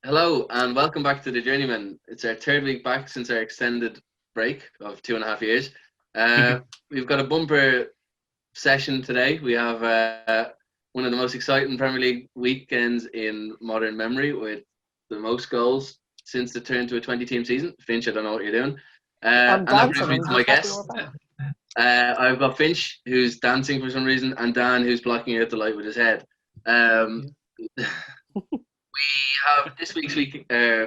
Hello and welcome back to the Journeymen. It's our third week back since our extended break of 2.5 years. Uh, we've got a bumper session today. We have one of the most exciting Premier League weekends in modern memory with the most goals since the turn to a 20-team season. Finch, I don't know what you're doing. I'm And that brings dancing. me I'm to my just happy we're guests. back. I've got Finch, who's dancing for some reason, and Dan, who's blocking out the light with his head. Um, We have this week's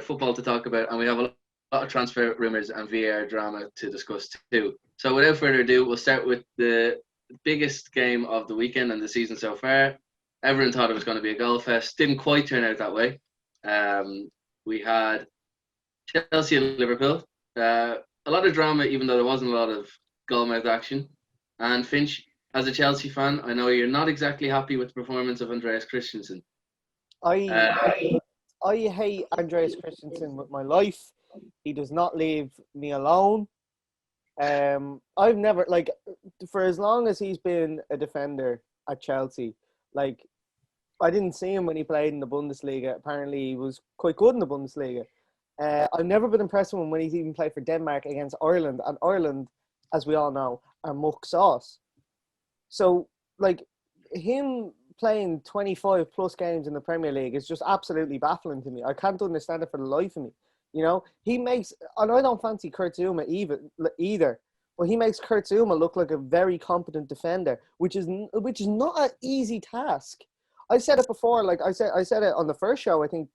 football to talk about, and we have a lot of transfer rumours and VAR drama to discuss too. So, without further ado, we'll start with the biggest game of the weekend and the season so far. Everyone thought it was going to be a goal fest. Didn't quite turn out that way. We had Chelsea and Liverpool. A lot of drama, even though there wasn't a lot of goal-mouth action. And Finch, as a Chelsea fan, I know you're not exactly happy with the performance of Andreas Christensen. I Uh, I hate Andreas Christensen with my life. He does not leave me alone. I've never for as long as he's been a defender at Chelsea, like I didn't see him when he played in the Bundesliga. Apparently, he was quite good in the Bundesliga. I've never been impressed with him when he's even played for Denmark against Ireland, and Ireland, as we all know, are muck sauce. So, like, him playing 25 plus games in the Premier League is just absolutely baffling to me. I can't understand it for the life of me. You know, he makes, and I don't fancy Kurt Zouma either, but he makes Kurt Zouma look like a very competent defender, which is not an easy task. I said it before, like I said it on the first show. I think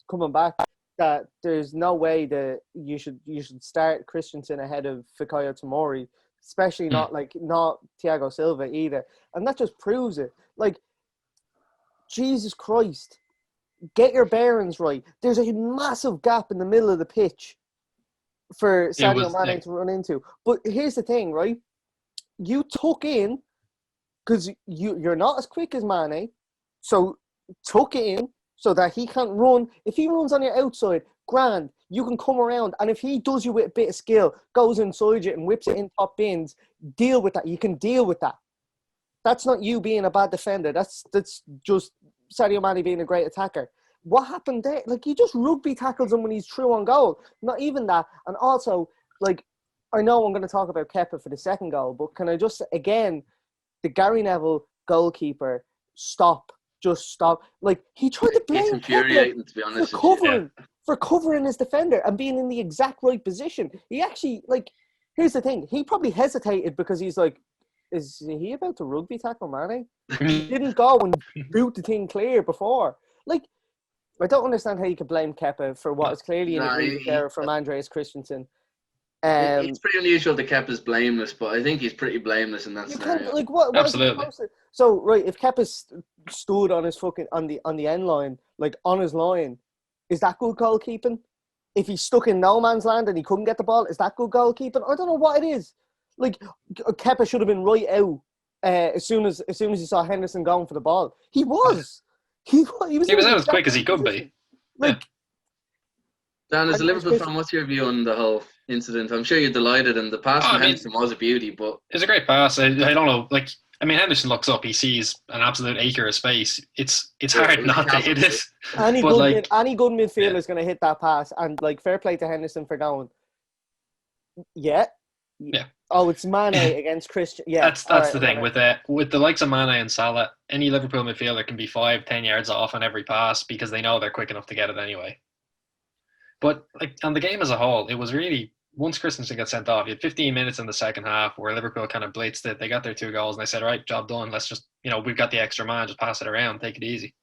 coming back that there's no way that you should start Christensen ahead of Fikayo Tomori, especially not Thiago Silva either, and that just proves it. Like, Jesus Christ, get your bearings right. There's a massive gap in the middle of the pitch for Sadio Mane to run into. But here's the thing, right? You tuck in because you're not as quick as Mane, so tuck it in so that he can't run. If he runs on your outside, grand, you can come around. And if he does you with a bit of skill, goes inside you and whips it in top bins, deal with that. You can deal with that. That's not you being a bad defender. That's just Sadio Mane being a great attacker. What happened there? Like, he just rugby tackles him when he's through on goal. Not even that. And also, like, I know I'm going to talk about Kepa for the second goal, but can I just, again, the Gary Neville goalkeeper, stop. Just stop. Like, he tried to It's blame Kepa infuriating, to be honest with you. for covering his defender and being in the exact right position. He actually, like, here's the thing. He probably hesitated because he's like, is he about to rugby tackle Mane? He didn't go and boot the thing clear before. Like, I don't understand how you could blame Kepa for what is clearly an egregious error from Andreas Christensen. It's pretty unusual that Kepa's blameless, but I think he's pretty blameless in that You can't, scenario. like, what is he supposed to? So, right, if Kepa stood on his fucking on the end line, like on his line, is that good goalkeeping? If he's stuck in no man's land and he couldn't get the ball, is that good goalkeeping? I don't know what it is. Like, Kepa should have been right out as soon as he saw Henderson going for the ball. He was. He was out as quick as he could be. Like, Dan, as a Liverpool fan, what's your view on the whole incident? I'm sure you're delighted, and the pass from Henderson was a beauty, but it's a great pass. I don't know, like, I mean, Henderson looks up, he sees an absolute acre of space. It's hard not to hit it. Any good midfielder is going to hit that pass, and like, fair play to Henderson for going. Yeah. Oh, it's Mane against Christian. Yeah, that's the thing with the likes of Mane and Salah. Any Liverpool midfielder can be 5-10 yards off on every pass because they know they're quick enough to get it anyway. But like, on the game as a whole, it was really, once Christensen got sent off, you had 15 minutes in the second half where Liverpool kind of blitzed it. They got their 2 goals and they said, right, job done. Let's just, we've got the extra man, just pass it around, take it easy.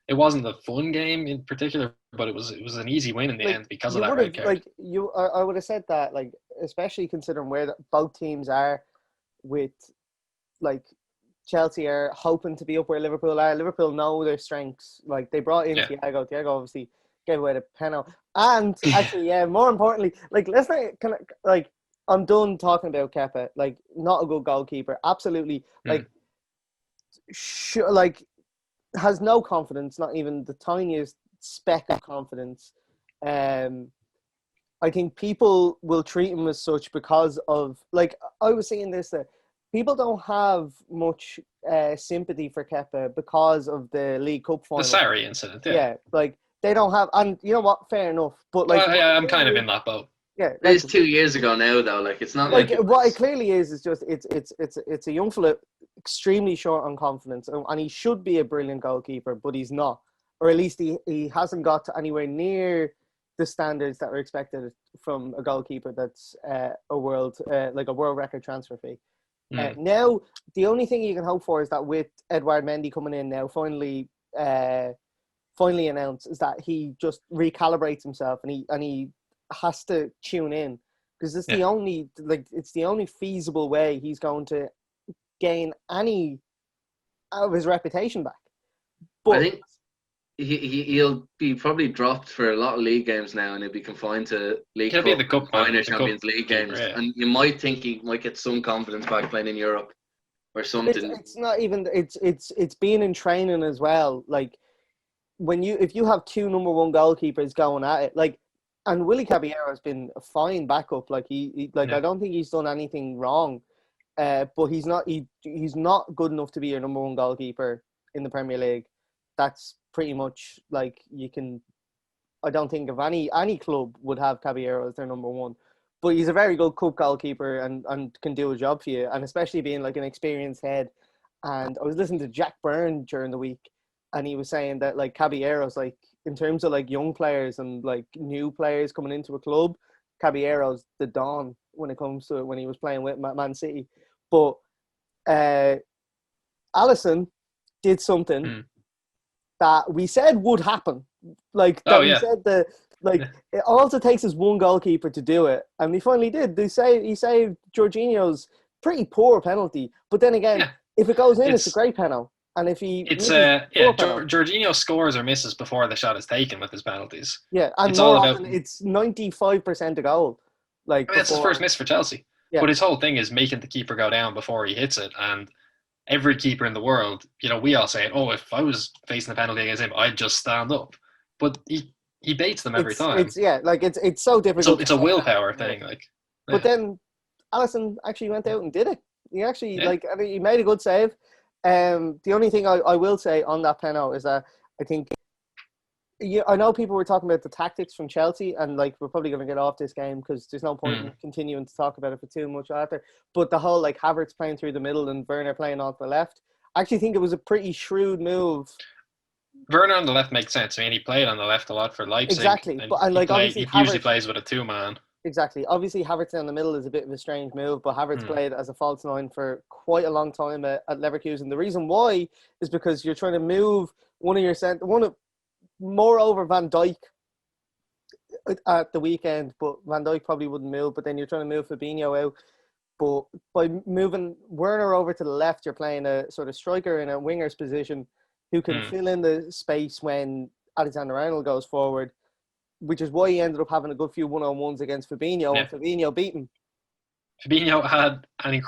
It wasn't a fun game in particular, but it was an easy win in the end because of that red card. I would have said that, like, especially considering where both teams are, with, like, Chelsea are hoping to be up where Liverpool are. Liverpool know their strengths. Like, they brought in Thiago. Thiago obviously gave away the penalty. And actually, more importantly, like, let's not I'm done talking about Kepa. Like, not a good goalkeeper. Absolutely, has no confidence, not even the tiniest speck of confidence. I think people will treat him as such because of, like, I was saying this, that people don't have much sympathy for Kepa because of the League Cup final. The Sarri incident, like, they don't have, and you know what? Fair enough. But like, I'm kind of in that boat. yeah, It like is 2 years ago now, though. Like, it's not like like it what it was. clearly is just it's a young fella, extremely short on confidence, and he should be a brilliant goalkeeper, but he's not, or at least he hasn't got to anywhere near the standards that are expected from a goalkeeper that's a world record transfer fee. Now the only thing you can hope for is that with Edouard Mendy coming in now, finally announced, is that he just recalibrates himself and he has to tune in, because it's the only feasible way he's going to gain any of his reputation back. But I think he'll be probably dropped for a lot of league games now, and he'll be confined to League He'll Cup, be the cup man, minor the Champions cup League keeper, games, yeah. and you might think he might get some confidence back playing in Europe or something. it's not even it's being in training as well. Like if you have two number one goalkeepers going at it, like, and Willie Caballero has been a fine backup. Like I don't think he's done anything wrong. But he's not good enough to be your number one goalkeeper in the Premier League. That's pretty much like I don't think of any club would have Caballero as their number one. But he's a very good cup goalkeeper and can do a job for you, and especially being like an experienced head. And I was listening to Jack Byrne during the week, and he was saying that like Caballero's, like, in terms of like young players and like new players coming into a club, Caballero's the dawn when it comes to when he was playing with Man City. But Alisson did something that we said would happen. Like that we said that, like, all it takes is one goalkeeper to do it, and he finally did. He saved Jorginho's pretty poor penalty, but then again, if it goes in, it's a great penalty. And if he Jorginho scores or misses before the shot is taken with his penalties. Yeah, and it's more all often it's 95% a goal. Like, that's his first miss for Chelsea. Yeah. But his whole thing is making the keeper go down before he hits it. And every keeper in the world, we all say, oh, if I was facing a penalty against him, I'd just stand up. But he baits them every time. It's so difficult. It's a willpower thing. But then Alisson actually went out and did it. He actually he made a good save. The only thing I will say on that penalty is that I think, I know people were talking about the tactics from Chelsea, and like we're probably going to get off this game because there's no point in continuing to talk about it for too much after. But the whole like Havertz playing through the middle and Werner playing off the left, I actually think it was a pretty shrewd move. Werner on the left makes sense. I mean, he played on the left a lot for Leipzig. Exactly, but obviously he usually plays with a two-man. Exactly. Obviously, Havertz in the middle is a bit of a strange move, but Havertz played as a false nine for quite a long time at Leverkusen. The reason why is because you're trying to move moreover Van Dijk at the weekend, but Van Dijk probably wouldn't move. But then you're trying to move Fabinho out. But by moving Werner over to the left, you're playing a sort of striker in a winger's position who can fill in the space when Alexander-Arnold goes forward, which is why he ended up having a good few one-on-ones against Fabinho, and Fabinho beat him. Fabinho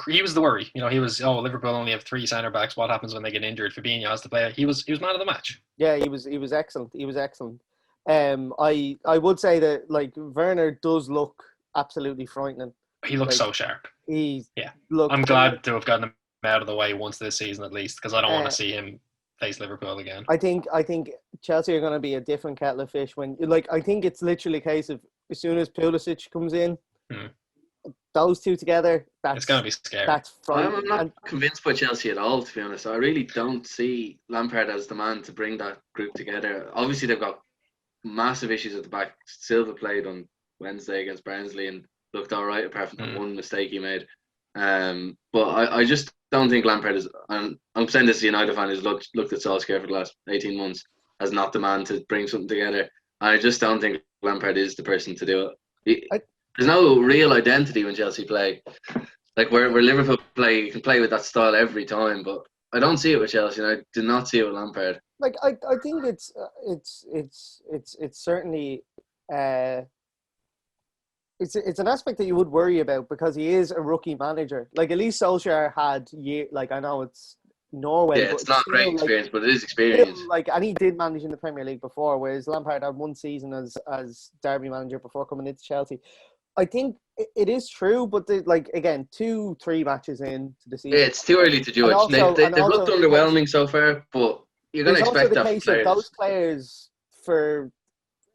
he was the worry. He was, Liverpool only have 3 centre-backs. What happens when they get injured? Fabinho has to play. He was man of the match. Yeah, he was excellent. He was excellent. I would say that, like, Werner does look absolutely frightening. He looks so sharp. I'm glad to have gotten him out of the way once this season at least, because I don't want to see him face Liverpool again. I think Chelsea are going to be a different kettle of fish when, like, I think it's literally a case of as soon as Pulisic comes in, those two together, it's going to be scary. That's frightening. I'm not convinced by Chelsea at all, to be honest. I really don't see Lampard as the man to bring that group together. Obviously, they've got massive issues at the back. Silva played on Wednesday against Barnsley and looked all right, apart from that one mistake he made. But I just don't think Lampard is, and I'm saying this as a United fan who's looked at Solskjaer for the last 18 months as not the man to bring something together. I just don't think Lampard is the person to do it. There's no real identity when Chelsea play. Like where Liverpool play, you can play with that style every time, but I don't see it with Chelsea, and I do not see it with Lampard. Like I think it's certainly it's an aspect that you would worry about because he is a rookie manager. Like at least Solskjaer had I know it's Norway. Yeah, it's not great experience, but it is experience. And he did manage in the Premier League before, whereas Lampard had one season as Derby manager before coming into Chelsea. I think it is true, but again, 2-3 matches into the season. Yeah, it's too early to judge. They've looked underwhelming so far, but you're going to expect that. Those players for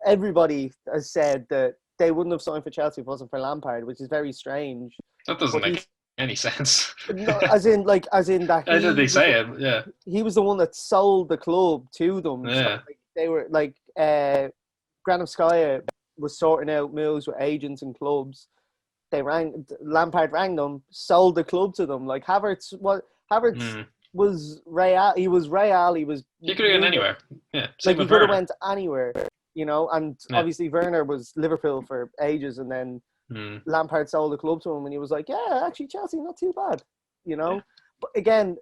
everybody has said that they wouldn't have signed for Chelsea if it wasn't for Lampard, which is very strange. That doesn't But make any sense. no, as in that As they say it, yeah. he was the one that sold the club to them. Yeah. So, like, they were like Granovskaya was sorting out moves with agents and clubs. Lampard rang them, sold the club to them. Like Havertz was Real. He was Real. He could have gone anywhere. Yeah, like he could have went anywhere, you know. And obviously Werner was Liverpool for ages, and then Lampard sold the club to him, and he was like, "Yeah, actually Chelsea not too bad," you know. Yeah. But again,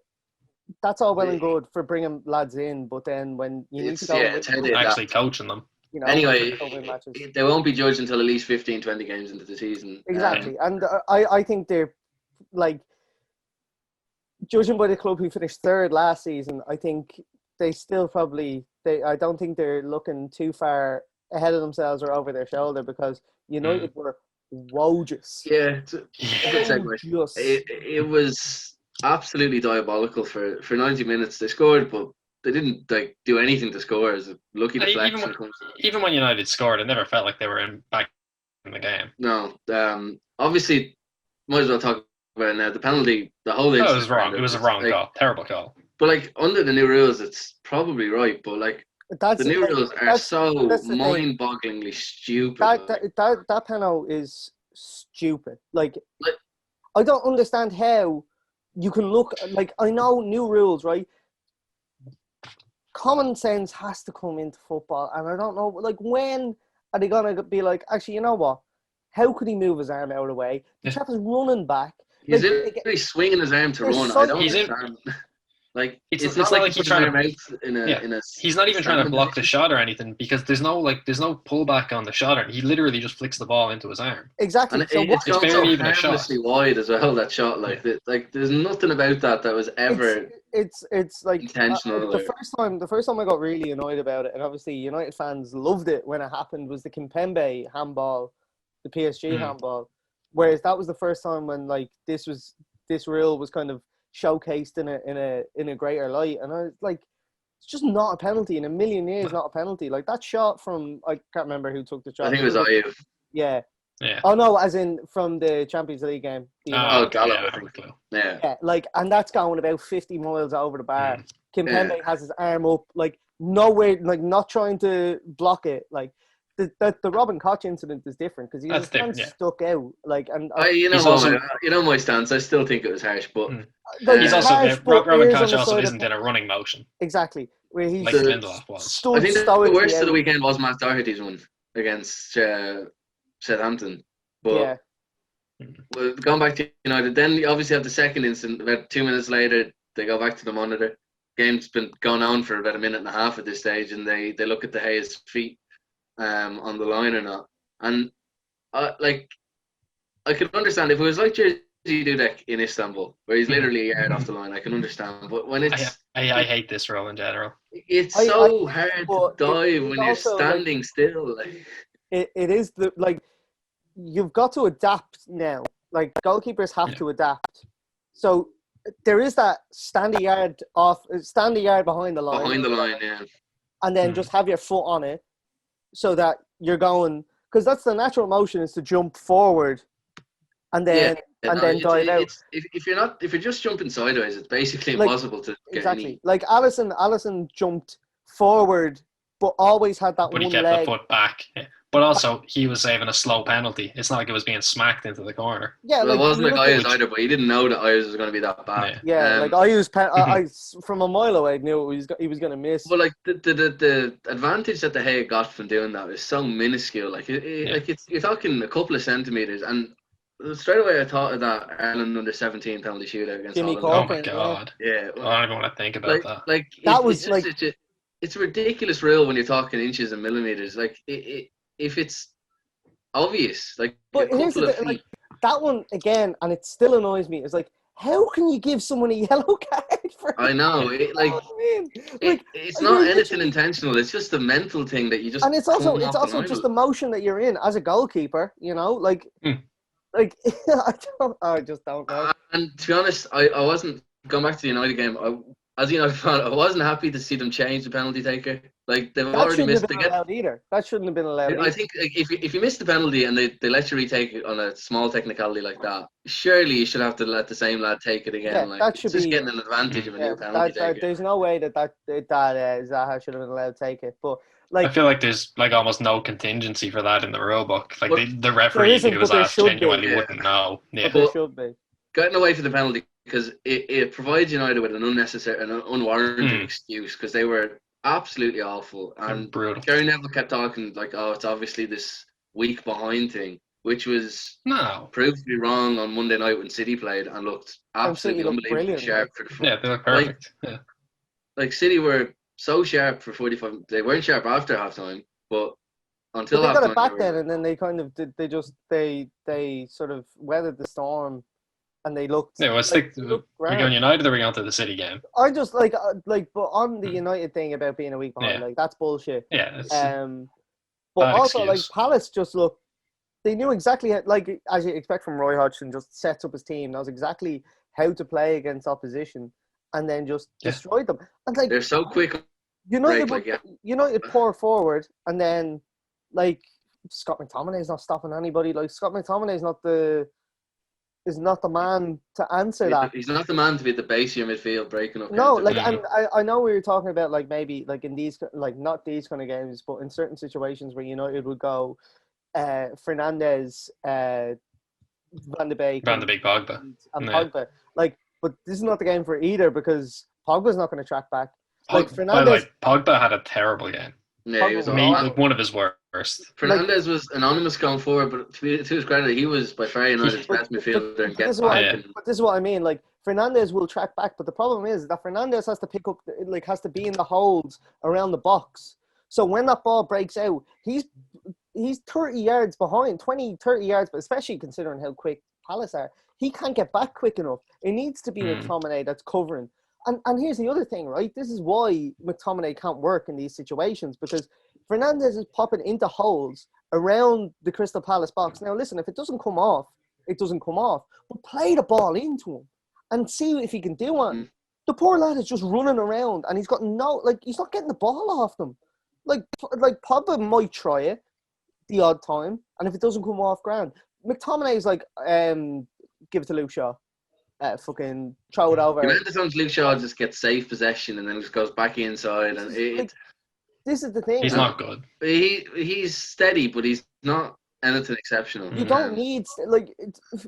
that's all well and good for bringing lads in, but then when you need to go actually coaching them. You know, anyway, they won't be judged until at least 15, 20 games into the season. Exactly. And I think they're, like, judging by the club who finished third last season, I think they still I don't think they're looking too far ahead of themselves or over their shoulder, because United were wogus. Yeah, it's a good segue. It was absolutely diabolical for 90 minutes. They scored, but they didn't do anything to score. As a lucky deflection. Even when United scored, it never felt like they were back in the game. No, obviously, might as well talk about it now. The penalty, the whole incident. It was wrong. It was a wrong call, terrible call. But under the new rules, it's probably right. But the new rules are so mind-bogglingly stupid. That penalty is stupid. I don't understand how you can look. I know new rules, right? Common sense has to come into football, and I don't know, when are they going to be like, actually, you know what? How could he move his arm out of the way? The chap is running back. He's literally swinging his arm to run. I don't understand. It's not like he's trying to mouth in a. He's not even trying to block the shot or anything, because there's no pullback on the shot. He literally just flicks the ball into his arm. Exactly. And it's gone so harmlessly wide as well. That shot, there's nothing about that was ever. It's intentional. The first time I got really annoyed about it, and obviously United fans loved it when it happened, was the Kimpembe handball, the PSG handball. Whereas that was the first time when this rule was kind of showcased in a greater light, and I was like, it's just not a penalty in a million years. Not a penalty. That shot from, I can't remember who took the shot. I think it was Ayew. Yeah. Yeah. Oh no, as in from the Champions League game. Gallo. Yeah. And that's going about 50 miles over the bar. Kimpembe has his arm up, nowhere, not trying to block it. The Robin Koch incident is different because he was stuck out. My stance. I still think it was harsh, but he's also Robin Koch also isn't in a running motion. Exactly, where he's Lindelof was. I think the worst of the weekend was Matt Doherty's one against Southampton. But going back to United, then you obviously have the second incident. About 2 minutes later, they go back to the monitor. Game's been going on for about a minute and a half at this stage, and they look at De Gea's feet on the line or not. And I could understand if it was like Jersey Dudek in Istanbul, where he's literally a yard off the line. I can understand, but when it's I hate this rule in general. It's so hard to dive when you're standing still. It is you've got to adapt now. Goalkeepers have to adapt. So there is that stand a yard behind the line. Behind the line, yeah. And then just have your foot on it, so that you're going, because that's the natural motion, is to jump forward, and then dive out. If you're just jumping sideways, it's basically impossible to get exactly. Alisson jumped forward, but always had that but one leg. But he kept the foot back. Yeah. But also, he was saving a slow penalty. It's not like it was being smacked into the corner. Yeah, it wasn't like Ayers either, but he didn't know that Ayers was going to be that bad. Yeah, I from a mile away knew he was going to miss. But the advantage that De Gea got from doing that is so minuscule. You're talking a couple of centimeters, and straight away I thought of that Ireland under-17 penalty shootout against Jimmy Holland. Corcoran. Oh my god! Yeah, I don't even want to think about that. It's a ridiculous rule when you're talking inches and millimeters. If it's obvious, but here's the thing, that one again, and it still annoys me. Is how can you give someone a yellow card for? I know, it's not anything intentional. It's just a mental thing that you just. And it's also just the motion that you're in as a goalkeeper. I just don't know. And to be honest, I wasn't going back to the United game. As a United fan, I wasn't happy to see them change the penalty taker. Like they've That already shouldn't have missed. been They get. allowed either. That shouldn't have been allowed I either. think like, if you miss the penalty and they let you retake it on a small technicality like that, surely you should have to let the same lad take it again. Yeah, Like that it's should just be. getting an advantage of a Yeah, new penalty taker. there's no way that Zaha should have been allowed to take it. But I like feel like there's like almost no contingency for that in the rule book. Like But the there referee isn't, who but was there asked should be. genuinely Yeah. wouldn't know. Yeah. But there But- should be. getting away from the penalty because it provides United with an unnecessary and an unwarranted excuse because they were absolutely awful. And Brutal. Gary Neville kept talking like, oh, it's obviously this week behind thing, which was No. proved to be wrong on Monday night when City played and looked And City absolutely looked unbelievably brilliant, sharp like. for the Yeah, they look perfect. Yeah. like City were so sharp for 45. They weren't sharp after halftime, but until But they got halftime it back they then, were. and then they kind of did. They sort of weathered the storm, and they looked. Yeah, well, like, are they looked we going grand. United or are we going to the City game? I just like, but on the United thing about being a week behind, Yeah. like that's bullshit. Yeah, it's But bad also like excuse. Palace just looked. They knew exactly how, like as you expect from Roy Hodgson, just sets up his team, knows exactly how to play against opposition, and then just Yeah. destroyed them. And like They're so quick. United, break, like, United pour forward, and then like Scott McTominay is not stopping anybody. Like Scott McTominay is not the man to answer that. He's not the man to be at the base of your midfield breaking up. No, counters. like and I know we were talking about like maybe like in these like not these kind of games, but in certain situations where United would go Fernandes, Van de Beek, Van de Beek, Pogba. and Yeah. Pogba. Like, but this is not the game for either because Pogba's not going to track back. Like By the Fernandes, way, Pogba had a terrible game. Yeah, he was Pogba- awful. Like one of his worst. Fernandes was anonymous going forward, but to his credit, he was by far United's best midfielder and But get this is what back. Yeah. And But this is what I mean. Like Fernandes will track back, but the problem is that Fernandes has to pick up, like, has to be in the holes around the box. So when that ball breaks out, he's 30 yards behind, 20, 30 yards, but especially considering how quick Palace are, he can't get back quick enough. It needs to be McTominay that's covering. And here's the other thing, right? This is why McTominay can't work in these situations because Fernandes is popping into holes around the Crystal Palace box. Now, listen, if it doesn't come off, it doesn't come off. But play the ball into him and see if he can do it. The poor lad is just running around and he's got he's not getting the ball off them. Like Pogba might try it the odd time, and if it doesn't come off, grand. McTominay is like, give it to Luke Shaw. Fucking throw it over. the amount of times Luke Shaw just gets safe possession and then just goes back inside, and This is the thing. He's not good. he's steady, but he's not anything exceptional. You don't need this is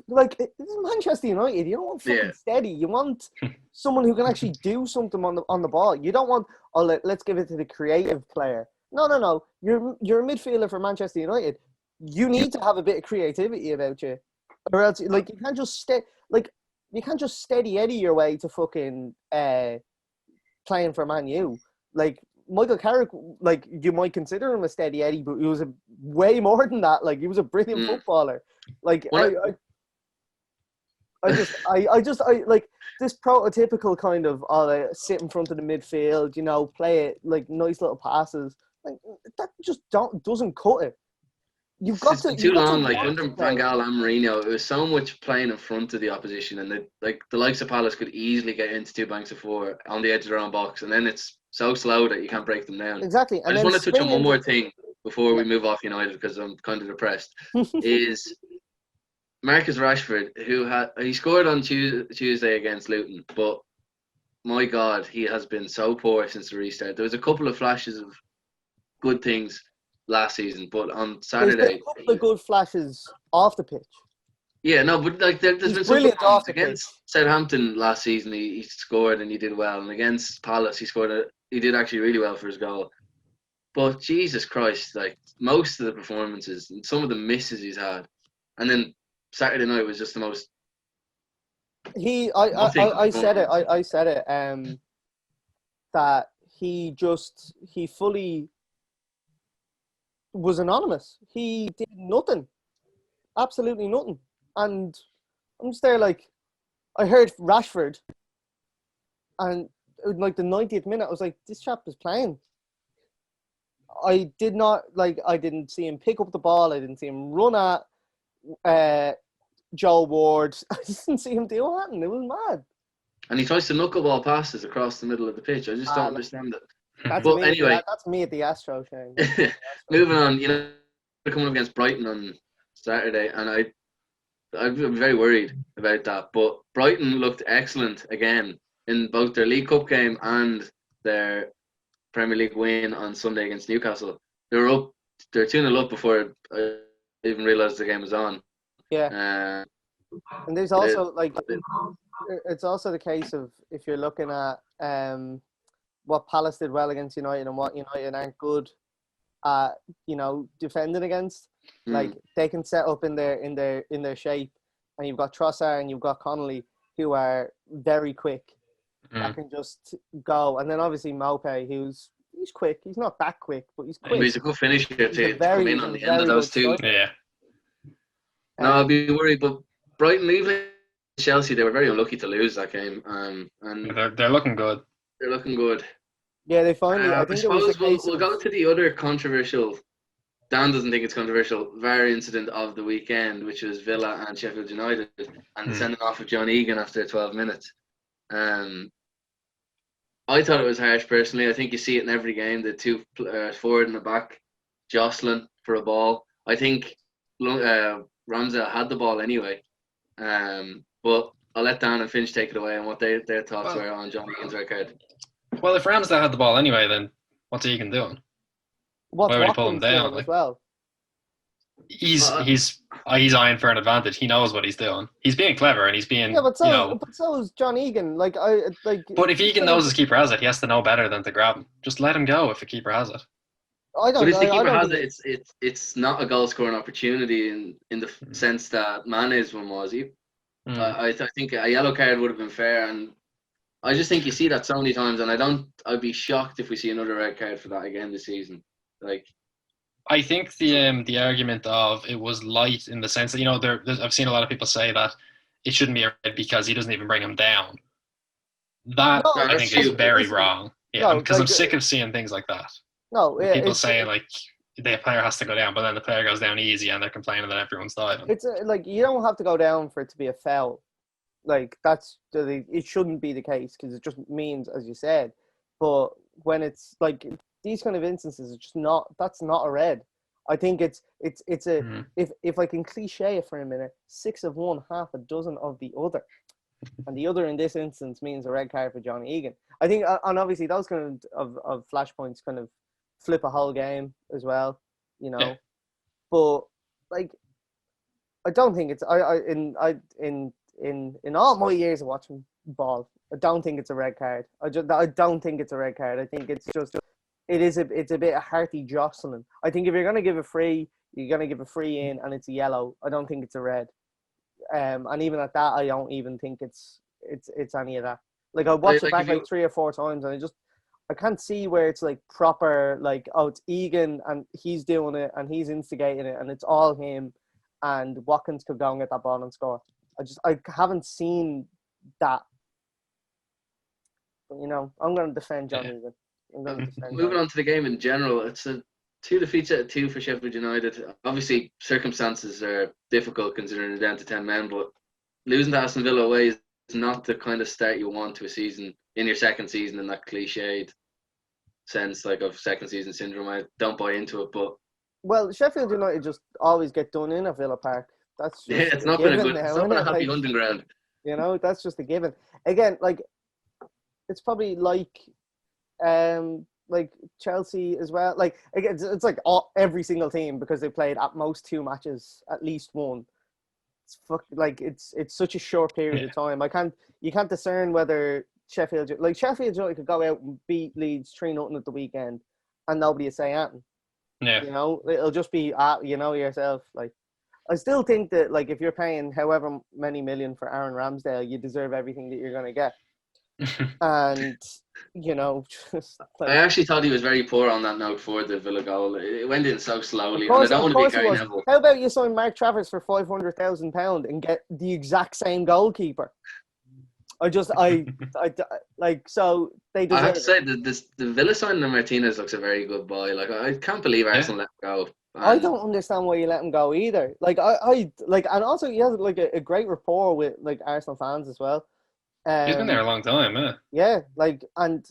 Manchester United. You don't want fucking steady. You want someone who can actually do something on the ball. You don't want let's give it to the creative player. No. You're a midfielder for Manchester United. You need to have a bit of creativity about you, or else you can't just you can't just steady Eddie your way to fucking playing for Man U. Like Michael Carrick, like you might consider him a steady Eddie, but he was way more than that. Like he was a brilliant footballer. Like I just like this prototypical kind of sit in front of the midfield, play it like nice little passes. Like that just doesn't cut it. You've got to too long. Like want under to Van play. Gaal and Mourinho, it was so much playing in front of the opposition, and the likes of Palace could easily get into two banks of four on the edge of their own box, and then it's so slow that you can't break them down. Exactly. I just want to touch on one more thing before we move off United because I'm kind of depressed. Is Marcus Rashford, he scored on Tuesday against Luton, but my God, he has been so poor since the restart. There was a couple of flashes of good things last season, but on Saturday, there's a couple of good flashes off the pitch. Yeah, no, but like there's He's been some brilliant good ones. off the Against pitch. Southampton last season. He scored and he did well, and against Palace he did actually really well for his goal. But Jesus Christ, like most of the performances and some of the misses he's had, and then Saturday night was just the most. I said it. That he fully was anonymous. He did nothing, absolutely nothing. And I'm just there like, I heard Rashford, and like the 90th minute, I was like, this chap is playing. I didn't see him pick up the ball. I didn't see him run at Joel Ward. I just didn't see him do that, and it was mad. And he tries to knuckleball passes across the middle of the pitch. I just don't understand it. That's But me. anyway, That's me at the Astro, Shane. That's me at the Astro. moving on. They're coming up against Brighton on Saturday, and I'm very worried about that. But Brighton looked excellent again in both their League Cup game and their Premier League win on Sunday against Newcastle. They were up. They're 2-0 up before I even realised the game was on. Yeah. And there's also it's also the case of if you're looking at what Palace did well against United and what United aren't good at, defending against. Like they can set up in their shape, and you've got Trossard and you've got Connolly who are very quick. That can just go, and then obviously Maupay, he's quick. He's not that quick, but he's quick. He's a good finisher to come in on the end of those two. Yeah. No, I'd be worried, but Brighton, even Chelsea, they were very unlucky to lose that game. And they're looking good. They're looking good. Yeah, they finally. I think suppose we'll go to the other controversial. Dan doesn't think it's controversial. VAR incident of the weekend, which was Villa and Sheffield United, and the sending off of John Egan after 12 minutes. I thought it was harsh personally. I think you see it in every game. The two forward and the back jostling for a ball. I think Ramsdale had the ball anyway. But I'll let Dan and Finch take it away on what their thoughts were on John Egan's red card. Well, if Ramsdale had the ball anyway, then what's Egan doing? Why would he pull him down? As well? He's eyeing for an advantage. He knows what he's doing. He's being clever and he's being. Yeah, but so is John Egan. But if Egan knows his keeper has it, he has to know better than to grab him. Just let him go if the keeper has it. But if the keeper has it, it's not a goal scoring opportunity in the sense that Mane's one was. I think a yellow card would have been fair, and I just think you see that so many times, and I'd be shocked if we see another red card for that again this season. I think the argument of it was light in the sense that I've seen a lot of people say that it shouldn't be a red because he doesn't even bring him down. That I think is very wrong. Yeah, because I'm sick of seeing things like that. No, people saying the player has to go down, but then the player goes down easy, and they're complaining that everyone's diving. It's you don't have to go down for it to be a foul. It shouldn't be the case because it just means, as you said. But when it's these kind of instances, it's just not. That's not a red. I think it's a if I can cliche it for a minute, 6 of one, half a dozen of the other, and the other in this instance means a red card for Johnny Egan. I think, and obviously those kind of flashpoints kind of flip a whole game as well, Yeah. But I don't think it's in all my years of watching ball, I don't think it's a red card. I don't think it's a red card. I think it's just it's a bit of hearty jostling. I think if you're gonna give a free, you're gonna give a free in, and it's a yellow. I don't think it's a red. And even at that, I don't even think it's any of that. I watched it back 3 or 4 times, and I can't see where it's proper it's Egan and he's doing it and he's instigating it and it's all him, and Watkins could go and get that ball and score. I haven't seen that. But, I'm going to defend John Egan. Moving on to the game in general, it's a 2 defeats out of 2 for Sheffield United. Obviously, circumstances are difficult considering they're down to 10 men, but losing to Aston Villa away is not the kind of start you want to a season in your second season in that cliched sense of second season syndrome. I don't buy into it, but Sheffield United just always get done in at Villa Park. That's just it's not been it's not been a happy hunting ground. That's just a given. Again, it's probably Chelsea as well. Again, it's every single team, because they played at most 2 matches, at least one. It's such a short period of time. You can't discern whether Sheffield United could go out and beat Leeds 3-0 at the weekend, and nobody would say anything. Yeah. It'll just be yourself. I still think that if you're paying however many million for Aaron Ramsdale, you deserve everything that you're going to get. And I actually thought he was very poor on that note for the Villa goal. It went in so slowly, and I don't want to be Gary Neville. How about you sign Mark Travers for £500,000 and get the exact same goalkeeper? So they deserve. I have to say that the Villa signing of Martinez looks a very good buy. I can't believe Arsenal let him go. I don't understand why you let him go either. And also he has a great rapport with Arsenal fans as well. He's been there a long time, yeah. And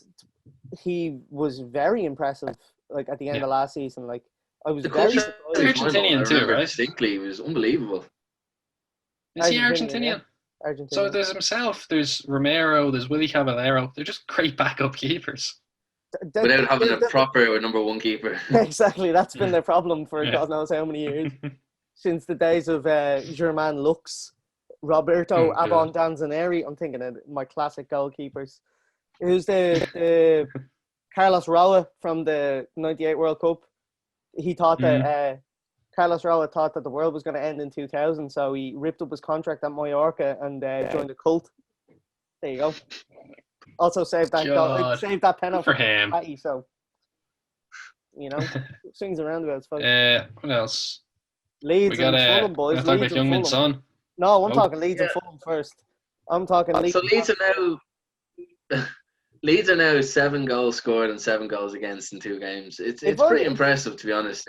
he was very impressive. Like at the end of last season, like I was The very Koch surprised. Argentinian I too, remember right? distinctly. He was unbelievable. Is he Argentinian, Argentinian? Argentinian. So there's himself, there's Romero, there's Willie Caballero. They're just great backup keepers. Without having a proper number one keeper. Exactly, that's been their problem for Yeah. God knows how many years. Since the days of German Lux, Roberto Abondanzaneri. I'm thinking of my classic goalkeepers. Who's the Carlos Roa from the '98 World Cup? He thought that Carlos Roa thought that the world was going to end in 2000, so he ripped up his contract at Mallorca and joined the cult. There you go. Also saved that goal, saved that penalty for him. Patty, so you know, swings and roundabouts. What else? Leeds We got and Fulham, boys. talk Leeds about and Youngman's Fulham. son. No, I'm talking Leeds and Fulham first. I'm talking Leeds. So Leeds are now 7 goals scored and 7 goals against in 2 games. It's pretty impressive, to be honest.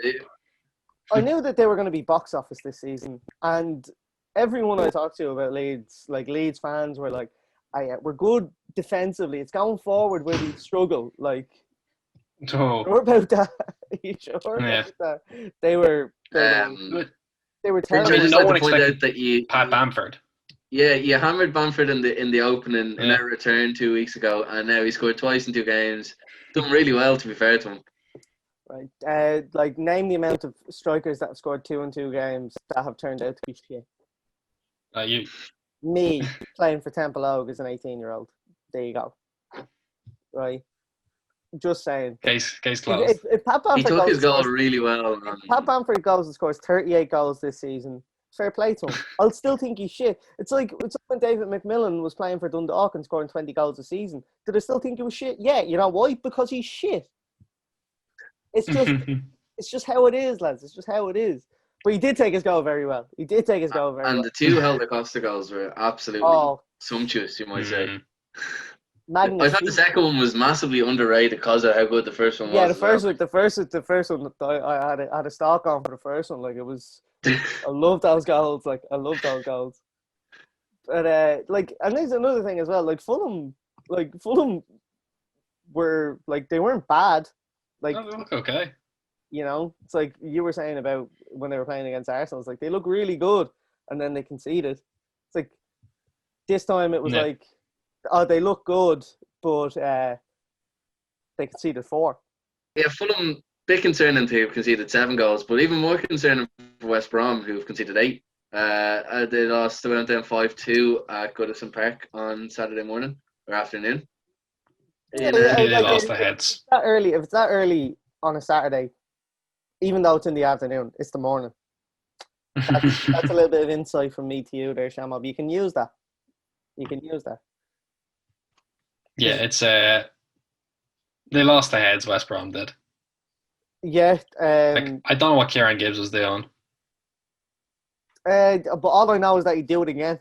I knew that they were going to be box office this season, and everyone I talked to about Leeds, like Leeds fans, were like, "We're good defensively. It's going forward where we struggle." Like, sure about that? Are you sure about that? They were terrible. I just no like one to point expected out that Pat Bamford. Yeah, you hammered Bamford in the opening in our return 2 weeks ago, and now he scored twice in 2 games. Done really well, to be fair to him. Right. Like, name the amount of strikers that have scored 2 in 2 games that have turned out to be shit. You. Me playing for Temple Oak as an 18-year-old. There you go. Right. Just saying. Case closed. If Pat Bamford he took his goal really well. Pat Bamford goes and scores 38 goals this season. Fair play to him. I'll still think he's shit. It's like when David McMillan was playing for Dundalk and scoring 20 goals a season. Did I still think he was shit? Yeah. You know why? Because he's shit. It's just how it is, lads. It's just how it is. But he did take his goal very well. And the 2 Helder Costa goals were absolutely sumptuous, you might say. Magnus. I thought the second one was massively underrated because of how good the first one was. Yeah, the first one. I had a stock on for the first one. Like, it was. I love those goals. But and there's another thing as well. Like Fulham were they weren't bad. Like, they look okay. You know, it's like you were saying about when they were playing against Arsenal. It's like they look really good, and then they conceded. It's like this time it was they look good, but they conceded 4. Yeah, Fulham, bit concerning to have conceded 7 goals, but even more concerning for West Brom, who've conceded 8. They went down 5-2 at Goodison Park on Saturday morning or afternoon. They lost their heads. If it's that early on a Saturday, even though it's in the afternoon, it's the morning. That's a little bit of insight from me to you there, Shamob. You can use that. Yeah, it's they lost their heads. West Brom did. Yeah. I don't know what Kieran Gibbs was doing. But all I know is that he'd do it again.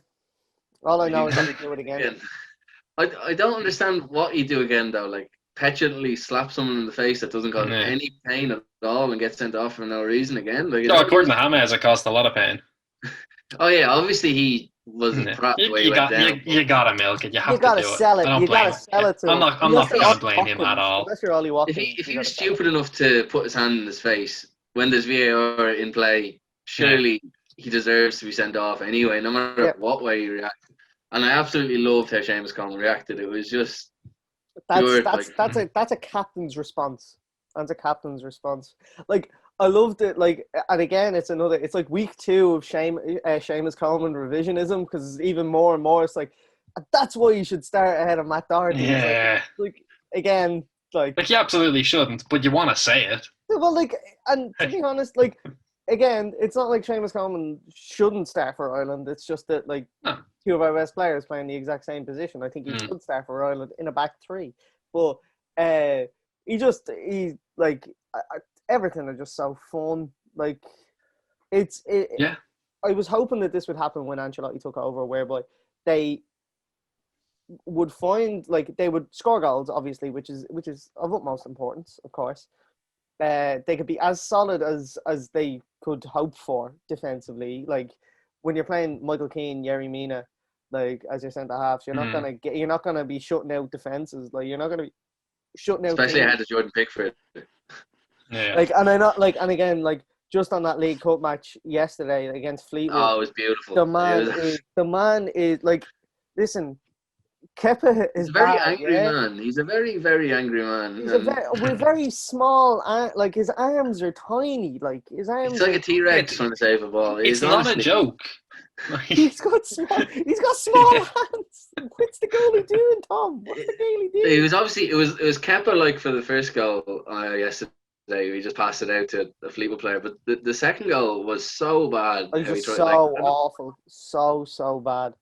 I don't understand what he'd do again, though. Like, petulantly slap someone in the face that doesn't cause any pain at all and get sent off for no reason again. Like, according to James, it caused a lot of pain. Oh yeah, obviously he was crap the way he went down. You gotta milk it. You have to do sell it. I don't You blame gotta sell it to him. I'm not gonna blame him at all. Unless you're Ollie Watkins. If he was stupid enough to put his hand in his face when there's VAR in play, surely he deserves to be sent off anyway, no matter what way he reacts. And I absolutely loved how Seamus Coleman reacted. It was just that's a captain's response. That's a captain's response. Like, I loved it. Like, and again, it's like week 2 of Seamus Coleman revisionism, because even more and more, it's like, that's why you should start ahead of Matt Doherty. Yeah. Like again, like you absolutely shouldn't, but you want to say it. Well, like, and to be honest, like, again, it's not like Seamus Coleman shouldn't start for Ireland. It's just that, like, 2 of our best players playing the exact same position. I think he should start for Ireland in a back 3. But everything is just so fun. Like, I was hoping that this would happen when Ancelotti took over, whereby they would they would score goals, obviously, which is of utmost importance, of course. They could be as solid as they could hope for defensively. Like, when you're playing Michael Keane, Yerry Mina, like, as your centre halves, you're not gonna be shutting out defenses. Like, you're not gonna be shutting out Especially teams. ahead of Jordan Pickford. Yeah. Like, and I not like, and again, like just on that League Cup match yesterday against Fleetwood, Oh, it was beautiful. the man is like, listen, Kepa He's is a very bad, angry yeah. man. He's a very, very angry man. He's And we're very small, like his arms are tiny, like his he's arms like are. a T-Rex trying to save a ball. It's He's not a honestly, joke. He's got small hands. What's the goalie doing, Tom? What's the goalie He doing? was obviously it was Kepa like for the first goal yesterday. We just passed it out to a Fleetwood player, but the second goal was so bad. It was How he just tried, so like, awful, so bad.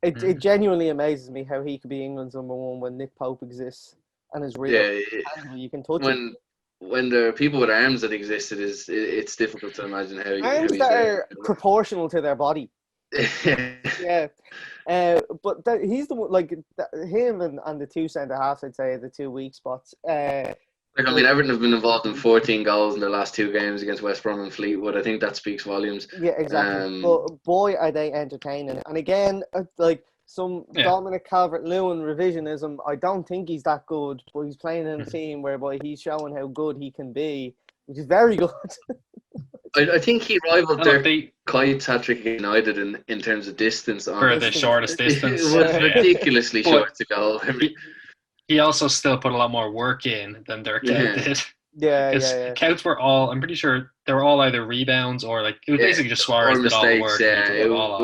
It Mm. genuinely amazes me how he could be England's number one when Nick Pope exists and is real. yeah, You can touch it. when there are people with arms that existed, it's difficult to imagine how Arms he's that there. are proportional to their body. Yeah. But he's the one, like him and the two centre halves, I'd say, the 2 weak spots. Like, I mean, Everton have been involved in 14 goals in their last 2 games against West Brom and Fleetwood. I think that speaks volumes. Yeah, exactly. But boy, are they entertaining. And again, like some Dominic Calvert-Lewin revisionism, I don't think he's that good, but he's playing in a team whereby he's showing how good he can be, which is very good. I think he rivaled Look, Dirk Kuyt's hat-trick against United in terms of distance. for the shortest distance. It was ridiculously short to goal. He also still put a lot more work in than Dirk Kuyt did. Yeah. Kuyt's were all, I'm pretty sure they were all either rebounds or like, it was basically just Suarez did all the work.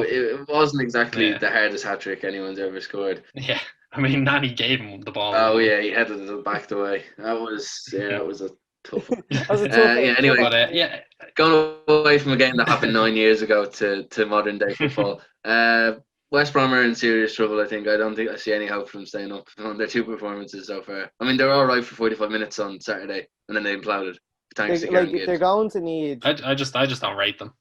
It wasn't exactly the hardest hat-trick anyone's ever scored. Yeah, I mean, Nani gave him the ball. Oh yeah, he headed it back the way. That was a tough one. Anyway, but, going away from a game that happened 9 years ago to modern day football. West Brom are in serious trouble, I think. I don't think I see any hope for them staying up on their 2 performances so far. I mean, they're all right for 45 minutes on Saturday, and then they imploded. Thanks to Kieran Gibbs. They're going to need. I just don't rate them.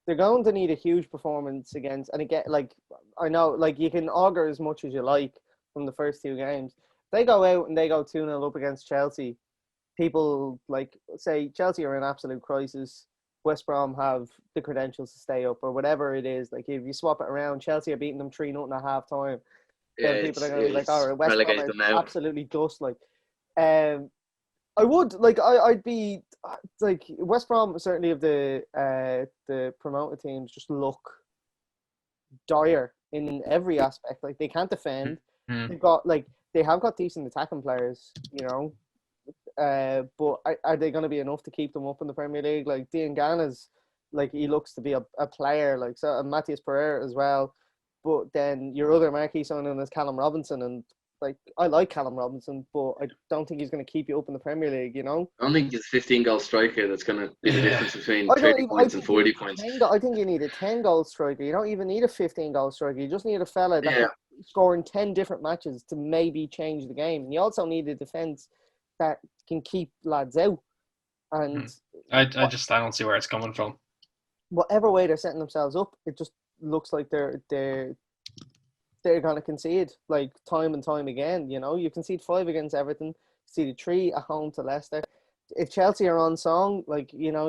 They're going to need a huge performance against, and again, like I know, like you can augur as much as you like from the first 2 games. They go out and they go 2-0 up against Chelsea. People like say Chelsea are in absolute crisis. West Brom have the credentials to stay up, or whatever it is. Like if you swap it around, Chelsea are beating them 3-0 at half time. Then people are going to be like, "All right, West Brom are absolutely dust." Like, I would like I'd be like West Brom certainly of the promoted teams just look dire in every aspect. Like they can't defend. They have got decent attacking players, you know. But are they going to be enough to keep them up in the Premier League? Like Diangana's, like he looks to be a player, like so, and Matthias Pereira as well. But then your other marquee signing is Callum Robinson, and like I like Callum Robinson, but I don't think he's going to keep you up in the Premier League. You know, I don't think he's a 15-goal striker that's going to be the difference between 30 points and 40 points. I think you need a 10-goal striker. You don't even need a 15-goal striker. You just need a fella that score in 10 different matches to maybe change the game. And you also need a defence that can keep lads out. And I don't see where it's coming from. Whatever way they're setting themselves up, it just looks like they're going to concede like time and time again. You know, you concede 5 against Everton, conceded 3 at home to Leicester. If Chelsea are on song, like you know,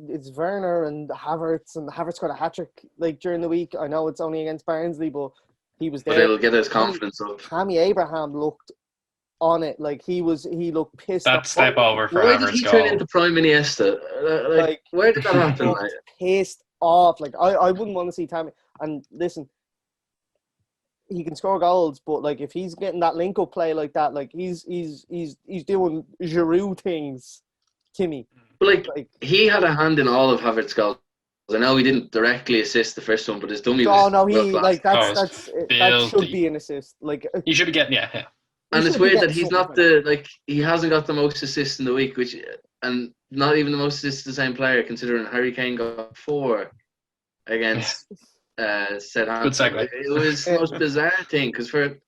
it's Werner and Havertz got a hat-trick like during the week. I know it's only against Barnsley, but he was there. But it'll get his confidence up. Tammy Abraham looked on it, like he looked pissed that off. Step over for Why Havertz did he goal. turn into Prime Iniesta? Like where did that happen? Like, pissed off. Like I wouldn't want to see Tammy. And listen, he can score goals, but like if he's getting that link up play like that, like he's doing Giroud things to me. But like he had a hand in all of Havertz's goals. I know he didn't directly assist the first one, but his dummy was. Oh no, he like that should be an assist. Like he should be getting yeah. And it's weird that he's not he hasn't got the most assists in the week, and not even the most assists to the same player, considering Harry Kane got 4 against Southampton. Good segue. It was the most bizarre thing because for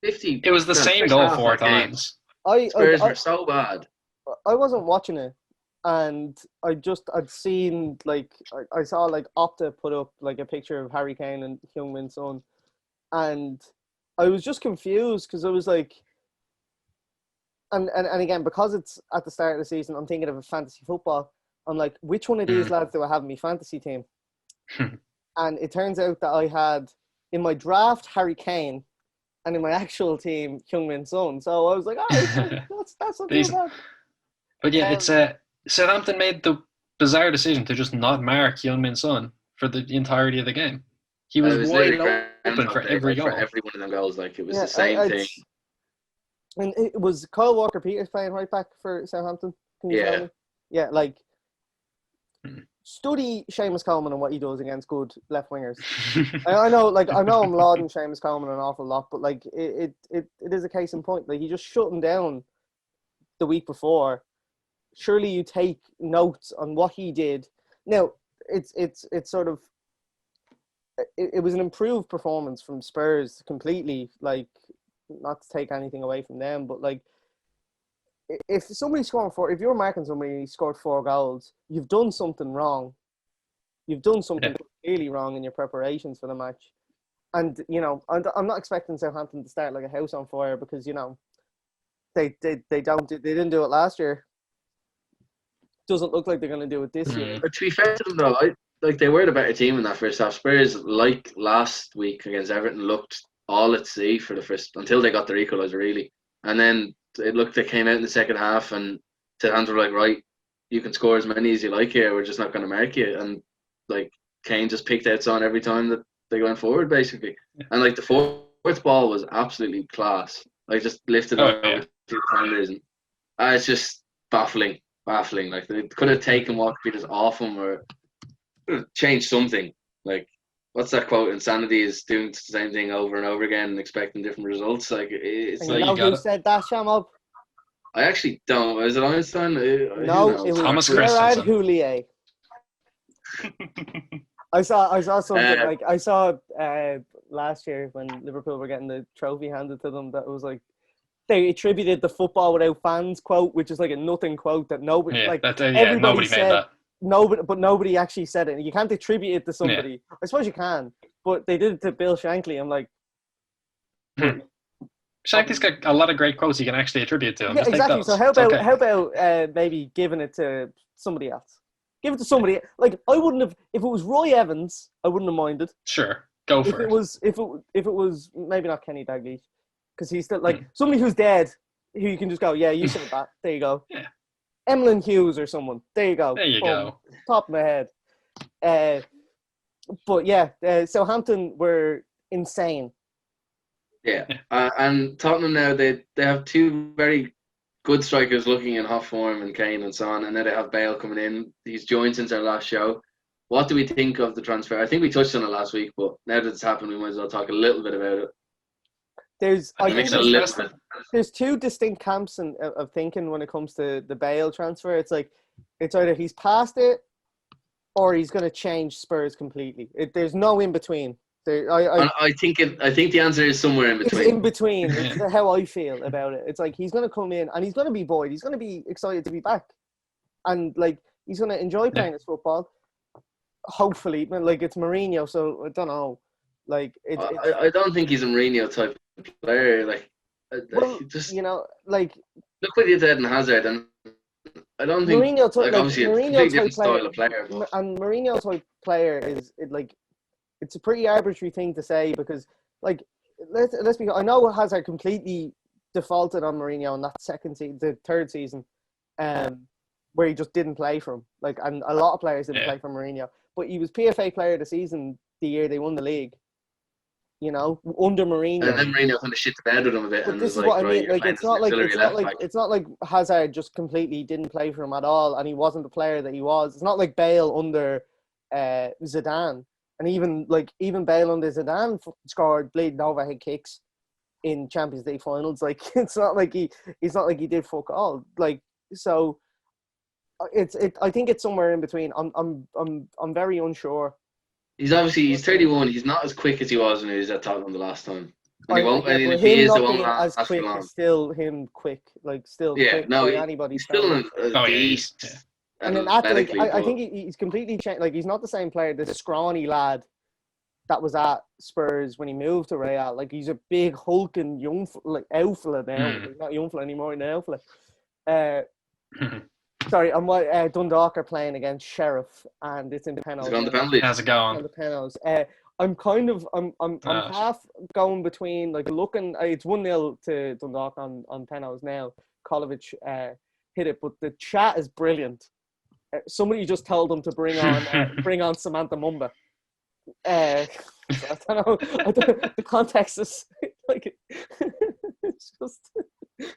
50, it was the same goal 4 times. Spurs were so bad. I wasn't watching it, and I'd seen like I saw like Opta put up like a picture of Harry Kane and Heung-min Son, and I was just confused because I was like, and again, because it's at the start of the season, I'm thinking of a fantasy football. I'm like, which one of these lads do I have in my fantasy team? And it turns out that I had in my draft Harry Kane, and in my actual team, Heung-min Son. So I was like, that's not too Decent. bad. But yeah, it's Southampton made the bizarre decision to just not mark Heung-min Son for the entirety of the game. He was wide open for every goal. For every one of them goals, like it was the same thing. And it was Kyle Walker-Peters playing right back for Southampton. Can you tell me? Yeah, like study Seamus Coleman and what he does against good left wingers. I know I'm lauding Seamus Coleman an awful lot, but like it is a case in point. Like he just shut him down the week before. Surely you take notes on what he did. Now it's sort of it was an improved performance from Spurs completely. Like not to take anything away from them, but like if somebody's scoring if you're marking somebody and he scored 4 goals, you've done something wrong. You've done something clearly wrong in your preparations for the match. And, you know, I'm not expecting Southampton to start like a house on fire because, you know, they didn't do it last year. Doesn't look like they're going to do it this year. But to be fair to them, though, they were the better team in that first half. Spurs, like last week against Everton, looked all at sea for the first until they got their equaliser, really. And then they came out in the second half and Southampton were like, right, you can score as many as you like here. We're just not going to mark you. And like Kane just picked out Son every time that they went forward, basically. And like the fourth ball was absolutely class. Like just lifted up with 2 defenders, and it's just baffling. Like they could have taken Walker-Peters off him or changed something. Like what's that quote? Insanity is doing the same thing over and over again and expecting different results. Like it's and like you know who said that, Shamo? I actually don't. Is it Einstein? No, it was Thomas Gerard Christensen. Houllier. I saw something like I saw last year when Liverpool were getting the trophy handed to them that was like they attributed the football without fans quote, which is like a nothing quote that nobody everybody nobody said. made that. Nobody actually said it. You can't attribute it to somebody. Yeah. I suppose you can, but they did it to Bill Shankly. I'm like, Shankly's got a lot of great quotes you can actually attribute to him. Yeah, just exactly. Take those. So how about maybe giving it to somebody else? Give it to somebody. Like I wouldn't have if it was Roy Evans. I wouldn't have minded. Sure, go for it. If it was maybe not Kenny Dalglish because he's still like somebody who's dead who you can just go, yeah, you said that. There you go. Yeah. Emlyn Hughes or someone. There you go. There you go. Top of my head. But yeah, Southampton were insane. Yeah, and Tottenham now they have 2 very good strikers looking in hot form, and Kane and Son, and then they have Bale coming in. He's joined since our last show. What do we think of the transfer? I think we touched on it last week, but now that it's happened, we might as well talk a little bit about it. There's 2 distinct camps of thinking when it comes to the Bale transfer. It's like it's either he's past it or he's going to change Spurs completely. There's no in between. I think the answer is somewhere in between. It's in between. It's how I feel about it. It's like he's going to come in and he's going to be buoyed. He's going to be excited to be back, and like he's going to enjoy playing his football. Hopefully, like it's Mourinho, so I don't know. Like I don't think he's a Mourinho type player. Like, just you know, like look what he did to Eden Hazard, and I don't think Mourinho type, obviously a completely different style of player. And Mourinho type player is it's a pretty arbitrary thing to say because like let's be. I know Hazard completely defaulted on Mourinho in that the third season, where he just didn't play for him. Like, and a lot of players didn't play for Mourinho, but he was PFA Player of the Season the year they won the league. You know, under Mourinho. And then Mourinho kind of shit the bed with him a bit. But and this is like, what I mean. Right, like, it's not like Hazard just completely didn't play for him at all, and he wasn't the player that he was. It's not like Bale under Zidane, and even Bale under Zidane scored bleeding overhead kicks in Champions League finals. Like, it's not like he did fuck all. Like, so I think it's somewhere in between. I'm very unsure. He's 31. He's not as quick as he was when he was at Tottenham the last time. And he won't. And if he is, not it won't being last as quick, long. still him quick, like still quick by anybody's he's still a beast. beast. And an athlete, I think he's completely changed. Like, he's not the same player. The scrawny lad that was at Spurs when he moved to Real. Like, he's a big hulking young out fella now. He's not young fella anymore, now fella. Sorry, I'm Dundalk are playing against Sheriff, and it's in the penalties. Is it on the penalties? How's it going? On the penalties. I'm Ah, half going between like looking. It's 1-0 to Dundalk on penalties now. Kolovic hit it, but the chat is brilliant. Somebody just told them to bring on Samantha Mumba. So I don't know. The context is like it's just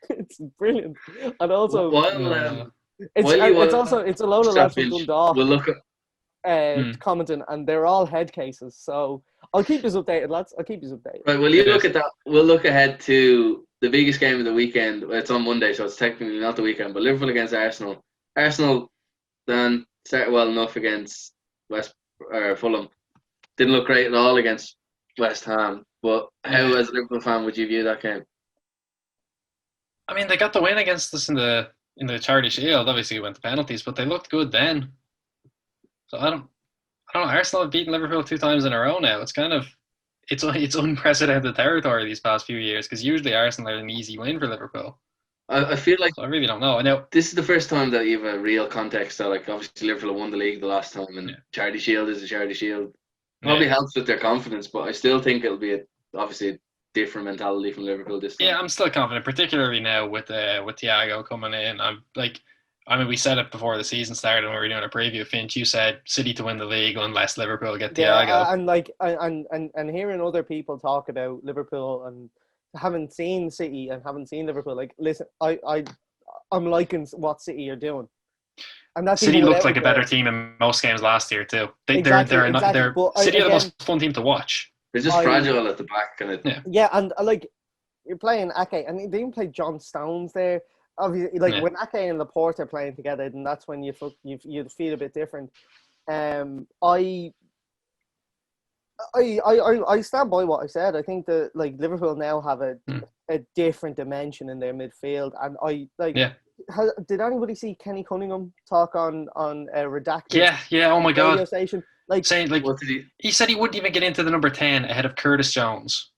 it's brilliant, and also While it's a load of lads from Stafford, Dundalk we'll look at commenting, and they're all head cases. So I'll keep you updated, lads. I'll keep you updated. right. Will you look at that? We'll look ahead to the biggest game of the weekend. Well, it's on Monday, so it's technically not the weekend. But Liverpool against Arsenal. Arsenal then started well enough against Fulham. Didn't look great at all against West Ham. But how, as a Liverpool fan, would you view that game? I mean, they got the win against us in the Charity Shield. Obviously, it went to penalties, but they looked good then. So I don't know. Arsenal have beaten Liverpool 2 times in a row now. It's kind of it's unprecedented territory these past few years because usually Arsenal are an easy win for Liverpool. I feel like So I really don't know. I know this is the first time that you have a real context. So, like, obviously Liverpool won the league the last time, and Charity Shield is a Charity Shield. Probably helps with their confidence, but I still think it'll be obviously a different mentality from Liverpool this time. Yeah, I'm still confident, particularly now with Thiago coming in. I mean, we said it before the season started when we were doing a preview. Finch, you said City to win the league unless Liverpool get Thiago. Yeah, and like and hearing other people talk about Liverpool and haven't seen City and haven't seen Liverpool, like listen, I'm liking what City are doing. And that's City looked like a better better team in most games last year too. Exactly. City are the most fun team to watch. They're just fragile at the back, and and like you're playing Ake, and they even play John Stones there. Obviously, like when Ake and Laporte are playing together, then that's when you feel a bit different. I stand by what I said. I think that like Liverpool now have a different dimension in their midfield, and did anybody see Kenny Cunningham talk on Redacted? Yeah. Oh my God. Radio station, like saying like he said he wouldn't even get into the number 10 ahead of Curtis Jones.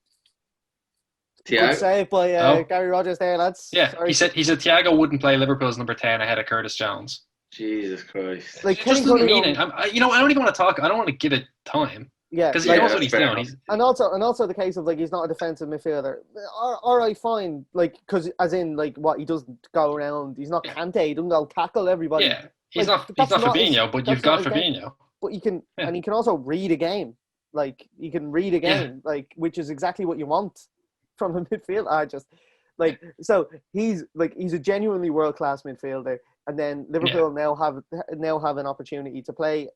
Good save by Gary Rogers there, lads. Yeah, Sorry. he said Thiago wouldn't play Liverpool's number 10 ahead of Curtis Jones. Jesus Christ! Like, it just doesn't mean it. I don't even want to talk. I don't want to give it time. Yeah, because he knows what he's doing. And also the case of like he's not a defensive midfielder. All right, fine. Like because as in like what he doesn't go around. He's not Kante. He doesn't go tackle everybody. Yeah, he's not Fabinho, but you've got Fabinho. But you can and he can also read a game. Like he can read a game, like which is exactly what you want from a midfielder. So he's a genuinely world class midfielder. And then Liverpool now have an opportunity to play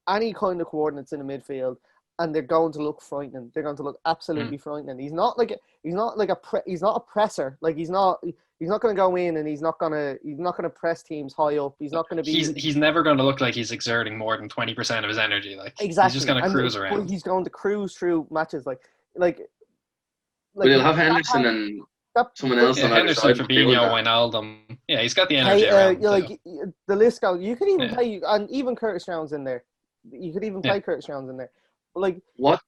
any kind of coordinates in the midfield, and they're going to look frightening. They're going to look absolutely frightening. He's not a presser. Like he's not going to go in and he's not going to press teams high up. He's not going to be. He's never going to look like he's exerting more than 20% of his energy. Like exactly, he's just going to cruise around. But he's going to cruise through matches like. But he'll have Henderson and someone else on either side. Henderson, Fabinho, Wijnaldum. Yeah, he's got the energy around. The list goes. You could even play, and even Curtis Jones in there. You could even play Curtis Jones in there. But like what?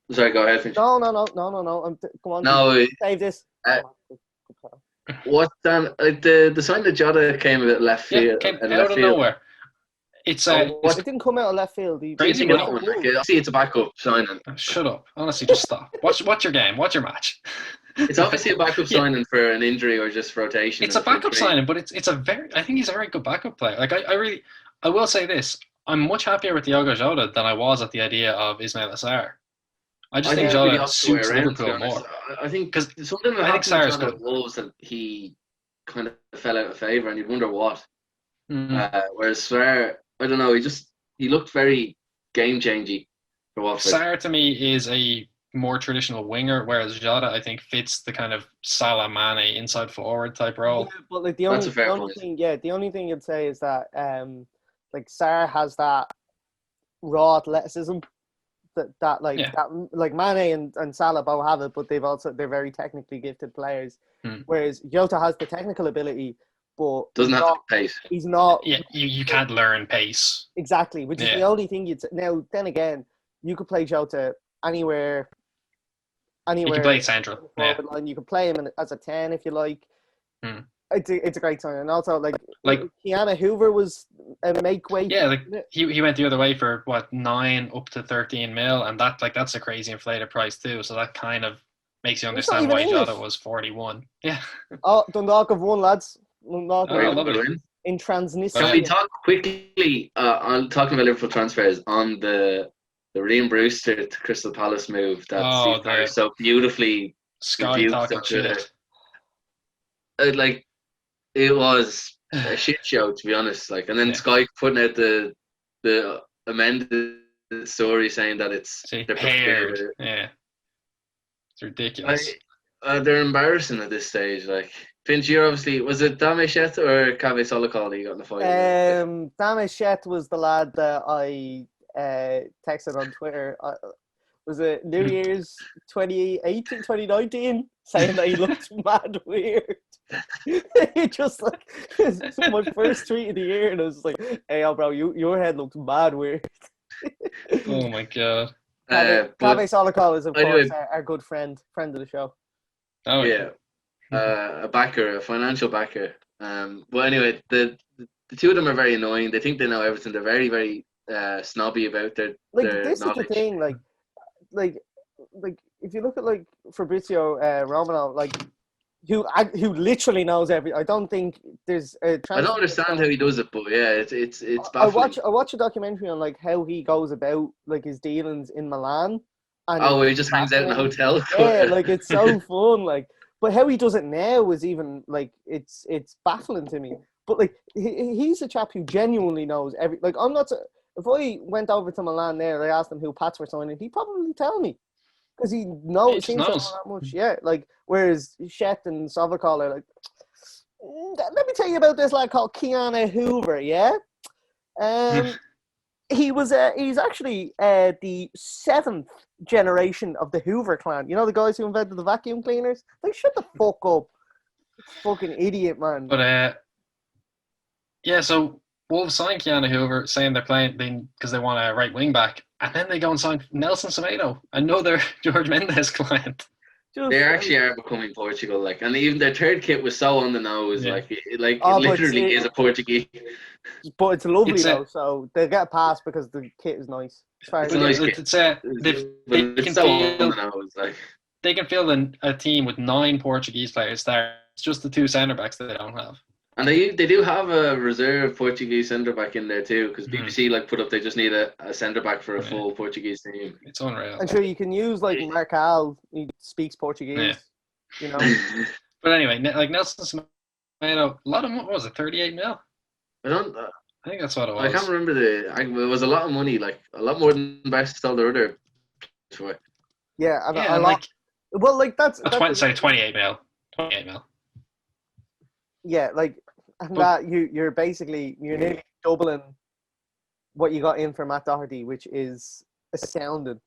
Sorry, go ahead. Finch. No. Come on. No, save this. What the sign that Jota came a bit left field. Came out of nowhere. It's it didn't come out of left field. Crazy. I see it's a backup signing. Shut up. Honestly, just stop. Watch your game. Watch your match. It's obviously a backup signing for an injury or just rotation. It's a backup signing, but I think he's a very good backup player. Like I will say this. I'm much happier with Thiago Jota than I was at the idea of Ismail Assar. I think Jota suits Liverpool more. I think because something that happened at Wolves that he kind of fell out of favour, and you'd wonder what. Whereas Sarr, I don't know, he looked very game changing for Watford. Sarr to me is a more traditional winger, whereas Jota I think fits the kind of Salah Mane inside forward type role. Yeah, but like the only thing you'd say is that like Sarr has that raw athleticism that Mane and Salah both have it, but they're very technically gifted players. Whereas Jota has the technical ability, but doesn't have the pace. He's not. Yeah, you can't learn pace. Exactly, which is the only thing you'd say. Now, then again, you could play Jota anywhere. You can play central. And you can play him as a 10 if you like. It's a great sign, and also like Like- Hoover was a make weight. Yeah, like he went the other way for what 9 up to 13 mil, and that's a crazy inflated price too. So that kind of makes you He's not understand even why Jota English. was 41. Yeah. Oh, Dundalk have won, lads. Dundalk Oh, Very have won lovely. good win. in Can we Transnistria. talk quickly on talking about Liverpool transfers on the Ream Brewster to Crystal Palace move that Oh, Steve Parrish the so beautifully Sky rebuked talking of shit. like it was a shit show, to be honest. Like, and then Yeah. Sky putting out the amended story saying that it's See, they're paired. prepared. Yeah. It's ridiculous. They're embarrassing at this stage. Like, Finch, you're obviously, was it Dameshet or Cave Solokal that you got in the fight? Damashet was the lad that I texted on Twitter. Was it New Year's 2018, 2019? Saying that he looked mad weird. He just like, it's my first tweet of the year, and I was like, hey, bro, your head looks mad weird. Oh my god. Cave But Solokal is, of anyway, course, our good friend of the show. Oh yeah, a backer, a financial backer. Well, anyway, the two of them are very annoying. They think they know everything. They're very, very snobby about their This knowledge. is the thing, like if you look at like Fabrizio Romano, like who literally knows everything. I don't think there's a I don't understand how he does it, but yeah, it's I baffling. watch a documentary on like how he goes about like his dealings in Milan. And Oh, he just hangs out in a hotel. Yeah, like it's so fun. Like, but how he does it now is even like it's baffling to me. But like he's a chap who genuinely knows every. Like I'm not. If I went over to Milan there, and I asked him who Pats were signing, he'd probably tell me because he just seems to know knows. that much. Yeah, like whereas Shet and Sovakal are like, let me tell you about this lad called Keanu Hoover. Yeah, he's actually the 7th generation of the Hoover clan. You know the guys who invented the vacuum cleaners? Like, shut the fuck up. Fucking idiot, man. But yeah, so Wolves signed Keanu Hoover saying they're playing because they want a right wing back, and then they go and sign Nelson Semedo, another George Mendes client. They actually are becoming Portugal, like, and even their third kit was so on the nose, Yeah. it literally is a Portuguese. But it's lovely though, so they get a pass because the kit is nice. It's a nice kit. It's It's so on the nose, like. They can field a team with 9 Portuguese players there. It's just the 2 centre backs they don't have. And they do have a reserve Portuguese centre back in there too, because BBC put up they just need a centre back for a full Portuguese team. It's unreal. I'm sure you can use like Marcal, he speaks Portuguese. Yeah. You know. But anyway, like Nelson Semedo, a lot of what was it, 38 mil? I think that's what it was. I can't remember it was a lot of money, like a lot more than Barca sold their other. Yeah, a lot. Like, well, like that's 28 mil. 28 mil. Yeah, like that you're nearly doubling what you got in for Matt Doherty, which is astounding.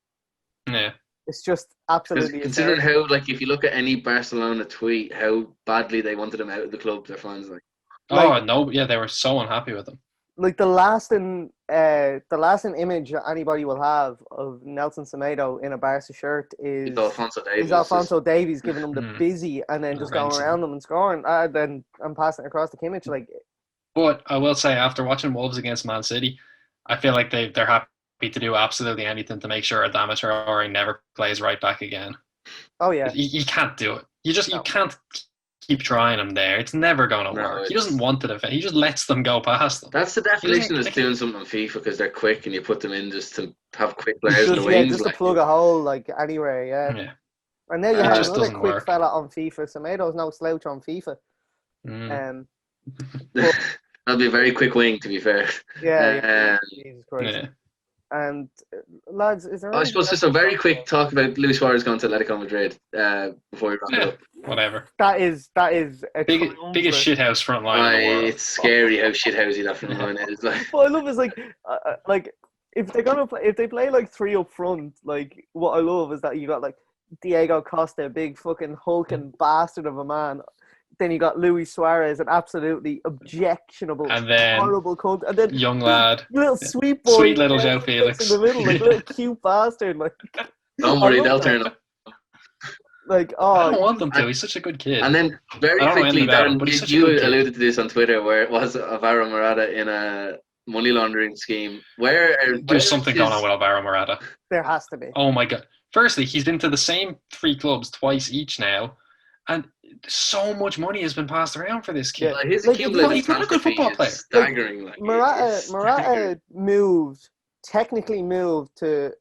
Yeah. It's just absolutely considering how, like, if you look at any Barcelona tweet, how badly they wanted him out of the club, their fans they were so unhappy with him. Like the lasting image that anybody will have of Nelson Semedo in a Barca shirt is Alphonso Davies giving him the busy and then just going around them and scoring. Then I'm passing it across the Kimmich. Like, but I will say, after watching Wolves against Man City, I feel like they're happy to do absolutely anything to make sure Adama Traore never plays right back again. Oh yeah, you can't do it. You can't keep trying him there. It's never going to work. He doesn't want to defend. He just lets them go past them. That's the definition of doing something on FIFA, because they're quick and you put them in just to have quick players in the wings. Just to plug a hole like anywhere, yeah. And now you have another quick fella on FIFA. Semedo's no slouch on FIFA. That'll be a very quick wing, to be fair. Yeah. Jesus Christ. Yeah. And lads, is there? I suppose just a very quick talk about Luis Suarez going to Atletico Madrid before we wrap it up. Whatever. That is a biggest shithouse front line in the world. It's scary how shithousey that front line is. Like, what I love is like if they're gonna play, if they play like 3 up front, like what I love is that you got like Diego Costa, big fucking hulking bastard of a man. Then you got Luis Suarez, an absolutely objectionable, and then horrible cunt. And then young lad, little sweet boy, sweet little Joe Felix in the middle, like little cute bastard. Like, don't worry, they'll turn up. Like, I don't oh, want them to. He's such a good kid. And then very I don't know quickly, anything about him, Darren, but he's such a you good kid. alluded to this on Twitter, where it was Alvaro Morata in a money laundering scheme. Where There's something going on his, with Alvaro Morata. there has to be. Oh my god! Firstly, he's been to the same 3 clubs twice each now, and so much money has been passed around for this kid. Yeah. his Like, cumulative he's not a good transfer fee football is player. staggering. Like, Morata technically moved to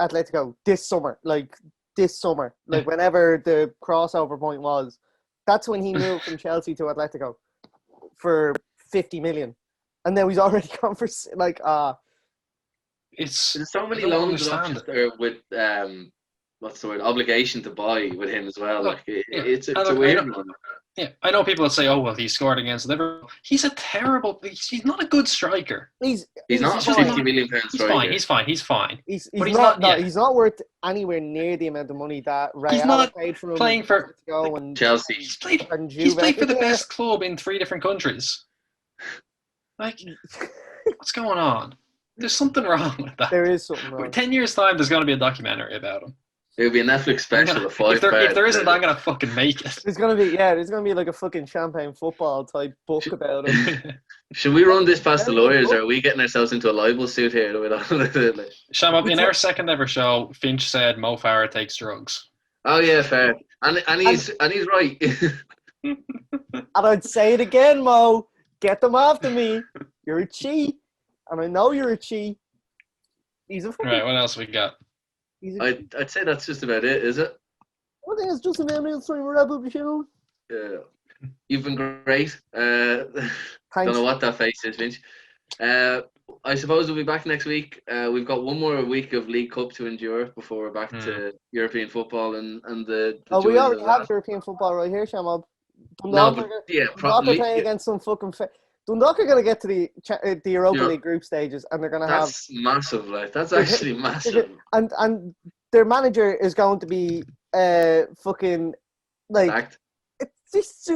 Atletico this summer. Like whenever the crossover point was, that's when he moved from Chelsea to Atletico for 50 million, and then he's already gone for like It's There's so I many don't loans and understand options it. there with what's the word, obligation to buy with him as well. Look, Like yeah. it's And a look, weird one. Yeah, I know people that say, "Oh well, he scored against Liverpool." He's a terrible. He's not a good striker. He's he's not a just fine. £50 million He's striker. fine. He's fine. He's fine. He's But he's not. not. Yeah. He's not worth anywhere near the amount of money that He's Real not paid for him. playing for Atletico and Chelsea. He's played. and He's played for the Juve. best club in 3 different countries. Like, what's going on? There's something wrong with that. There is something wrong. 10 years time, there's going to be a documentary about him. It'll be a Netflix special, a 5 If there isn't, I'm going to fucking make it. There's gonna be like a fucking champagne football type book about him. Should we run this past the Very good lawyers, book. or are we getting ourselves into a libel suit here? With all of it? Like, Sham, in our second ever show, Finch said Mo Farah takes drugs. oh yeah, fair, and he's right. And I'd say it again, Mo. Get them after me. You're a cheat, and I know you're a cheat. He's a fucking. Right, what else we got? He's a cheat. I'd say that's just about it, is it? I think it's just about it. So we're wrap up the show. Yeah. You've been great. Don't Thanks. know what that face is, Vince. I suppose we'll be back next week. We've got one more week of League Cup to endure before we're back to European football and the We joys already of have that. European football right here, Shamab. No, Dundalk but are yeah, Dundalk are probably. playing against some fucking. Dundalk are going to get to the Europa Yeah. League group stages, and they're going to have. That's massive. Like that's actually massive. And their manager is going to be fucking like. Fact. It's just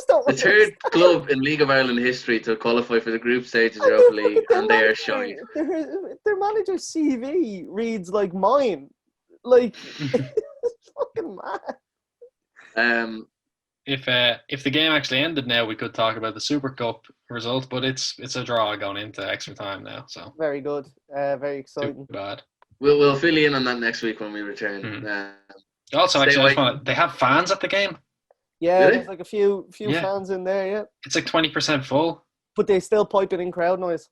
don't The third club in League of Ireland history to qualify for the group stages of Europa League, and they are showing. Their manager's CV reads like mine. Like, it's fucking mad. If the game actually ended now, we could talk about the Super Cup result, but it's a draw going into extra time now, so Very good. Very exciting. too bad. We'll fill you in on that next week when we return. Also, Stay actually, away. they have fans at the game. Yeah, Really? there's like a few Yeah. fans in there, yeah. It's like 20% full. But they still pipe it in crowd noise.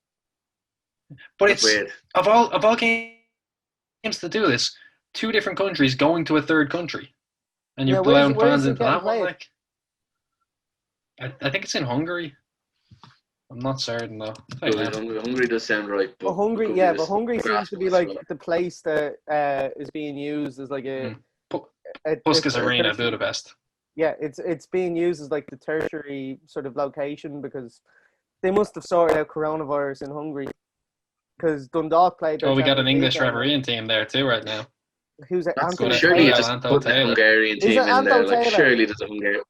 But That's it's weird. of all games to do this, 2 different countries going to a third country, and you're allowing fans into that one. Like, I think it's in Hungary. I'm not certain though. Hungary does sound right. But Hungary, could yeah, be but just Hungary seems grasping to be us like for that. the place that is being used as like a Puskas Arena, tertiary- Budapest. Yeah, it's being used as like the tertiary sort of location because they must have sorted out coronavirus in Hungary. Because Dundalk played. Oh, we got an Champions League English game. refereeing team there too right now. Who's it? That's Anthony good. Surely you Taylor. just Anto put the Taylor. Hungarian Is team it in Anto there. Like Taylor? surely there's a Hungarian.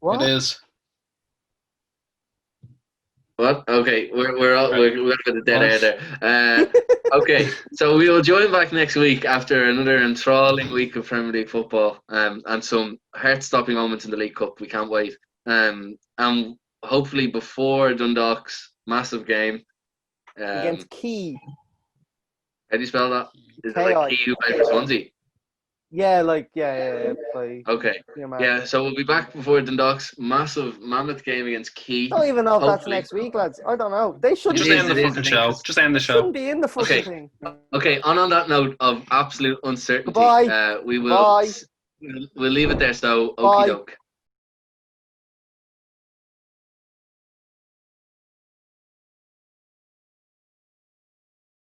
What? It is. What? Okay, we're a bit of dead air there. Okay, so we will join back next week after another enthralling week of Premier League football and some heart-stopping moments in the League Cup. We can't wait. And hopefully before Dundalk's massive game. Against Key. How do you spell that? Is it K-I. like Key who played for Swansea? Yeah, like yeah. Like, Okay. Yeah, so we'll be back before Dundalk's massive mammoth game against Key. I don't even know if that's Hopefully. next week, lads. I don't know. They shouldn't. Just It is, end the it is, fucking I think show. it's- Just end the show. Shouldn't be in the fucking Okay. thing. Okay, on that note of absolute uncertainty, Goodbye. we will Bye. we'll leave it there. So, Bye. okie doke.